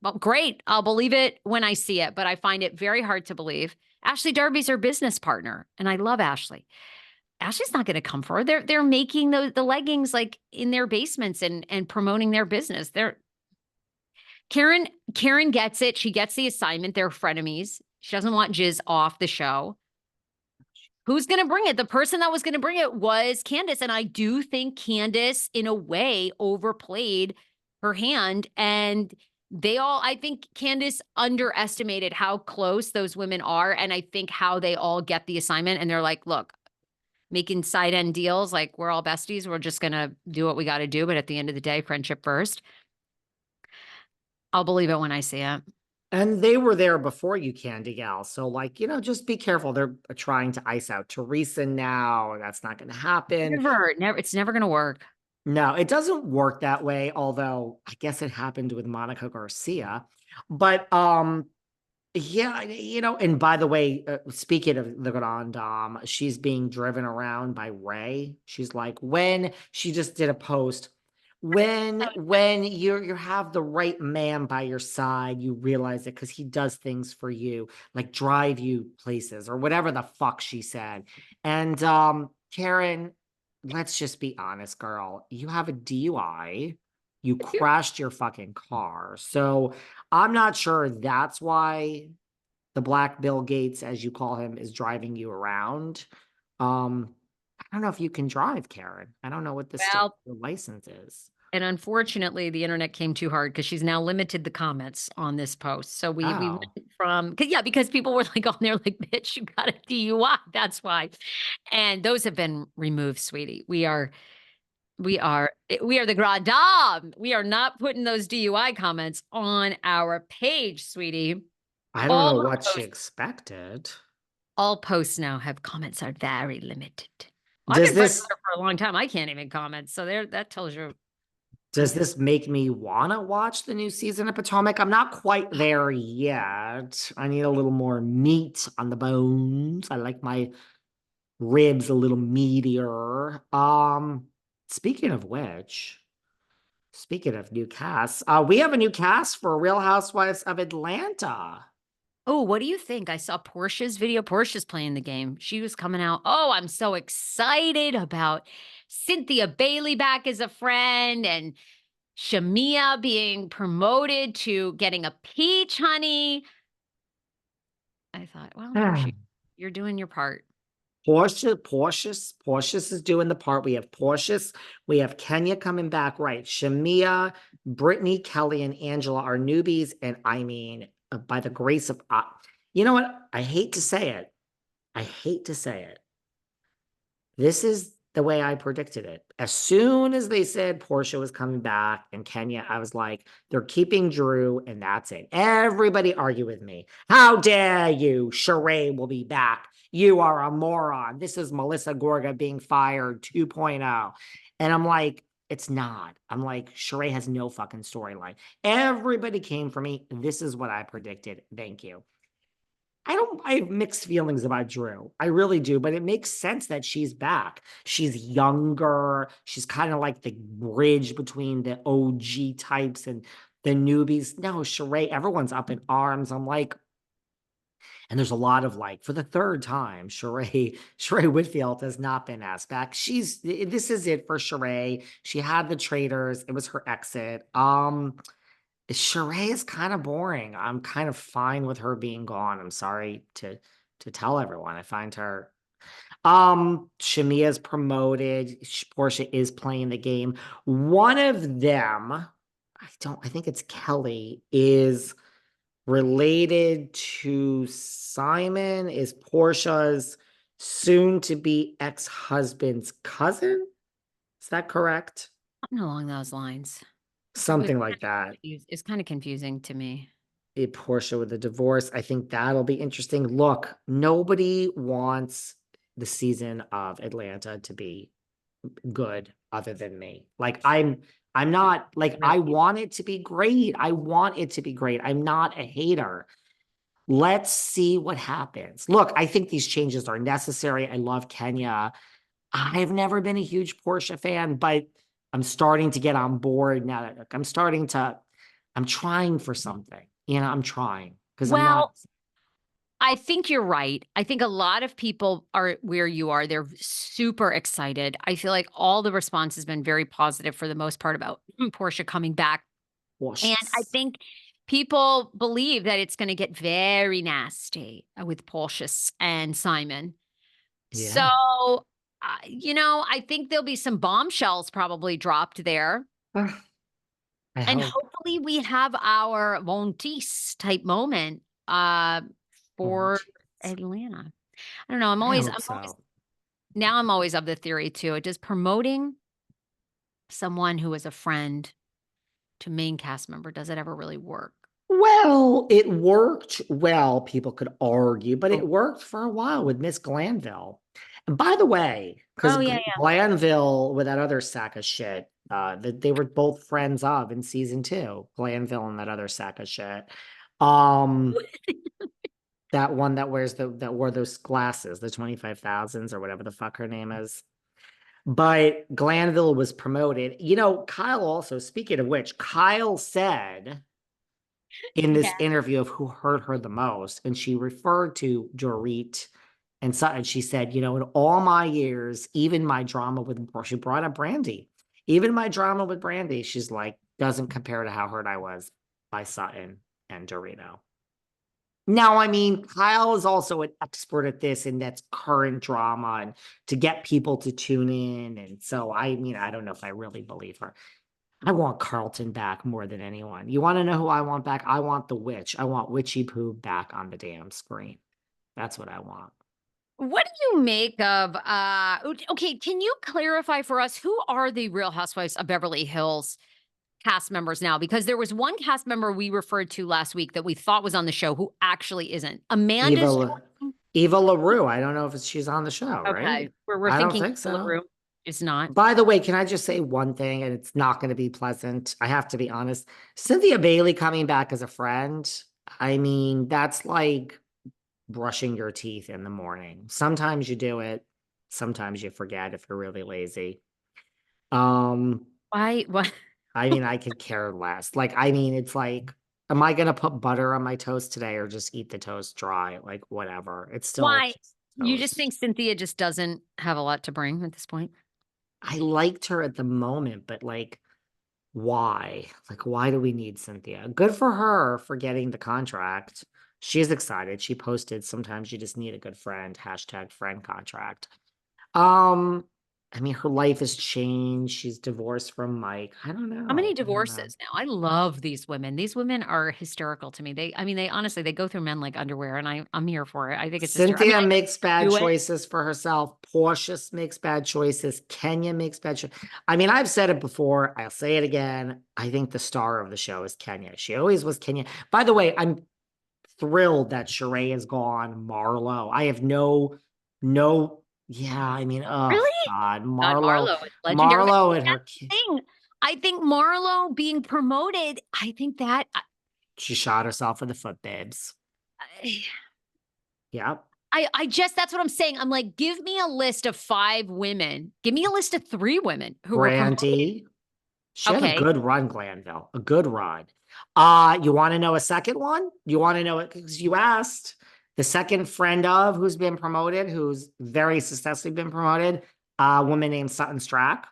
well, great. I'll believe it when I see it, but I find it very hard to believe. Ashley Darby's her business partner, and I love Ashley. Ashley's not going to come for her. They're making the leggings like in their basements and promoting their business. Karen gets it. She gets the assignment. They're frenemies. She doesn't want Giz off the show. Who's going to bring it? The person that was going to bring it was Candace. And I do think Candace, in a way, overplayed her hand. And I think Candace underestimated how close those women are. And I think how they all get the assignment. And they're like, look, making side end deals, like we're all besties. We're just going to do what we got to do. But at the end of the day, friendship first. I'll believe it when I see it. And they were there before you, Candy Gal. So, like, just be careful. They're trying to ice out Teresa now. That's not going to happen. It's never going to work. No, it doesn't work that way. Although I guess it happened with Monica Garcia. But, yeah, and by the way, speaking of the Grand Dame, she's being driven around by Ray. She's like, she just did a post. When you have the right man by your side, you realize it because he does things for you, like drive you places or whatever the fuck she said. And Karen, let's just be honest, girl. You have a DUI. You crashed your fucking car. So I'm not sure that's why the Black Bill Gates, as you call him, is driving you around. I don't know if you can drive, Karen. I don't know what the license is. And unfortunately, the internet came too hard because she's now limited the comments on this post. So we went from, because people were like on there like, bitch, you got a DUI. That's why. And those have been removed, sweetie. We are the Grand Dame. We are not putting those DUI comments on our page, sweetie. I don't know what she expected. All posts now have comments are very limited. I've been friends with her for a long time. I can't even comment. So that tells you. Does this make me want to watch the new season of Potomac? I'm not quite there yet. I need a little more meat on the bones. I like my ribs a little meatier. Speaking of which, speaking of new casts, we have a new cast for Real Housewives of Atlanta. Oh, what do you think? I saw Portia's video. Portia's playing the game. She was coming out. Oh, I'm so excited about Cynthia Bailey back as a friend and Shamia being promoted to getting a peach, honey. I thought, well, Portia, you're doing your part. Portia's is doing the part. We have Portia's. We have Kenya coming back, right? Shamia, Brittany, Kelly, and Angela are newbies. And I mean, by the grace of, you know what? I hate to say it. This is the way I predicted it. As soon as they said Portia was coming back and Kenya, I was like, they're keeping Drew and that's it. Everybody argue with me. How dare you? Shereé will be back. You are a moron. This is Melissa Gorga being fired 2.0. And I'm like, it's not. I'm like, Shereé has no fucking storyline. Everybody came for me. This is what I predicted. Thank you. I have mixed feelings about Drew. I really do, but it makes sense that she's back. She's younger. She's kind of like the bridge between the OG types and the newbies. No, Shereé, everyone's up in arms. I'm like, and there's a lot of like, for the third time, Shereé Whitfield has not been asked back. This is it for Shereé. She had the traitors. It was her exit. Shereé is kind of boring. I'm kind of fine with her being gone. I'm sorry to tell everyone. I find her. Shamia's promoted. Portia is playing the game. One of them, I think it's Kelly, is related to Simon, is Portia's soon-to-be ex-husband's cousin. Is that correct? Something along those lines. Something like that. It's kind of confusing to me. Portia with the divorce. I think that'll be interesting. Look, nobody wants the season of Atlanta to be good other than me. Like I'm not like, I want it to be great. I'm not a hater. Let's see what happens. Look, I think these changes are necessary. I love Kenya. I've never been a huge Portia fan, but I'm starting to get on board now. I'm starting to I'm trying for something. You know, I'm trying because I'm not. Well, I think you're right. I think a lot of people are where you are. They're super excited. I feel like all the response has been very positive for the most part about Portia coming back. And I Cautious. think people believe that it's going to get very nasty with Portius and Simon. So, Yeah. I think there'll be some bombshells probably dropped there. I And hope. hopefully we have our Montis type moment Oh, for geez. Atlanta. I don't know. I hope so. I'm always of the theory too. Does promoting someone who is a friend to main cast member, does it ever really work? Well, it worked well, people could argue, but Oh, it worked for a while with Miss Glanville. And by the way, because oh yeah, Glanville with that other sack of shit, that they were both friends of in season 2, Glanville and that other sack of shit. Um, that one that that wore those glasses, the 25,000s or whatever the fuck her name is. But Glanville was promoted. You know, Kyle also, speaking of which, Kyle said in yeah. this interview of who hurt her the most, and she referred to Dorit and Sutton. She said, you know, in all my years, even my drama with, she brought up Brandy, even my drama with Brandy, she's like, doesn't compare to how hurt I was by Sutton and Dorito. Now, I mean, Kyle is also an expert at this, and that's current drama and to get people to tune in. And so, I mean, I don't know if I really believe her. I want Carlton back more than anyone. You want to know who I want back? I want the witch. I want Witchy Poo back on the damn screen. That's what I want. What do you make of okay, can you clarify for us who are the Real Housewives of Beverly Hills cast members now? Because there was one cast member we referred to last week that we thought was on the show who actually isn't. Amanda's Eva, Eva LaRue. I don't know if she's on the show, right? okay. We're I don't thinking think so. LaRue is not. By the way, can I just say one thing? And it's not going to be pleasant. I have to be honest. Cynthia Bailey coming back as a friend. I mean, that's like brushing your teeth in the morning. Sometimes you do it. Sometimes you forget if you're really lazy. Um, Why what I mean, I could care less. Like, I mean, it's like, am I gonna put butter on my toast today or just eat the toast dry? Like, whatever. It's still why? just You just toast. think Cynthia just doesn't have a lot to bring at this point? I liked her at the moment, but like, why? Like, why do we need Cynthia? Good for her for getting the contract. She's excited. She posted, sometimes you just need a good friend, hashtag friend contract. Um, I mean, her life has changed. She's divorced from Mike. I don't How many know. I don't know. divorces now? I love these women. These women are hysterical to me. I mean, they honestly, they go through men like underwear, and I'm here for it. I think it's just, I mean, Cynthia makes bad do it. choices for herself. Portia makes bad choices. Kenya makes bad choices. I mean, I've said it before. I'll say it again. I think the star of the show is Kenya. She always was Kenya. By the way, I'm thrilled that Shereé is gone. Marlo. I have yeah, I mean, oh Really? God, God, Marlo, Marlo is legendary. Marlo and That's her the kid. thing. I think Marlo being promoted, I think that She shot herself in the foot, babes. I, Yep. I just that's what I'm saying. I'm like, give me a list of 5 women. Give me a list of 3 women who were promoted. Brandy. She had a Okay. good run, Glanville. A good run. You want to know a second one? You want to know it because you asked. The second friend of who's been promoted, who's very successfully been promoted, a woman named Sutton Strack.